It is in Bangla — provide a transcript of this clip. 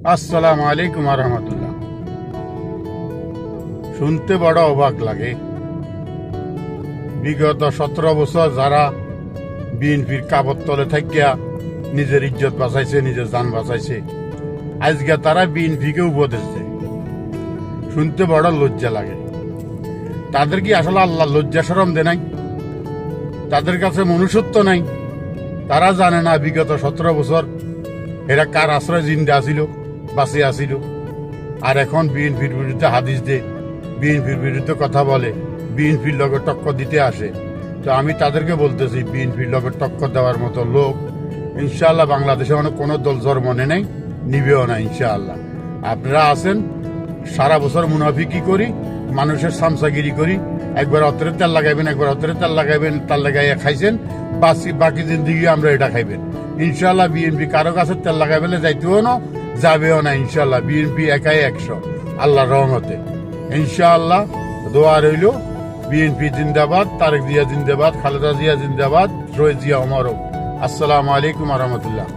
আসসালামু আলাইকুম রহমতুল্লাহ। শুনতে বড় অবাক লাগে, বিগত 17 বছর যারা বিএনপির কাবত তলে থাকিয়া নিজের ইজ্জত বাঁচাইছে, নিজের জান বাঁচাইছে, আজকে তারা বিএনপিকে উপদেশ দেয়। শুনতে বড় লজ্জা লাগে। তাদের কি আসলে আল্লাহ লজ্জা শরম দে নাই? তাদের কাছে মনুষ্যত্ব নাই? তারা জানে না বিগত 17 বছর এরা কার আশ্রয় জিন্দা আসিল, বাঁচিয়ে আসিল, আর এখন বিএনপির বিরুদ্ধে হাদিস দে, বিএনপির বিরুদ্ধে কথা বলে, বিএনপির লগে টক্কর দিতে আসে। তো আমি তাদেরকে বলতেছি, বিএনপির লগে টক্কর দেওয়ার মতো লোক ইনশাআল্লাহ বাংলাদেশে অনেক কোনো দল জন্ম নেই, নিবেও না ইনশাআল্লাহ। আপনারা আছেন, সারা বছর মুনাফিকি করি, মানুষের সামসাগিরি করি, একবার অতরে তেল লাগাইবেন, একবার অতরে তেল লাগাইবেন, তেল লাগাইয়া খাইছেন, বাকি জিন্দিগি আমরা এটা খাইবেন ইনশাআল্লাহ। বিএনপি কারো কাছে তেল লাগাই ফেলে যাইতেও না, যাবেও না ইনশাআল্লাহ। বিএনপি একাই 100 আল্লাহর রহমতে ইনশাআল্লাহ। দোয়া রইল, বিএনপি জিন্দাবাদ, তারেক জিয়া জিন্দাবাদ, খালেদা জিয়া জিন্দাবাদ, রোহিত জিয়া ওমরও। আসসালামু আলাইকুম রহমতুল্লাহ।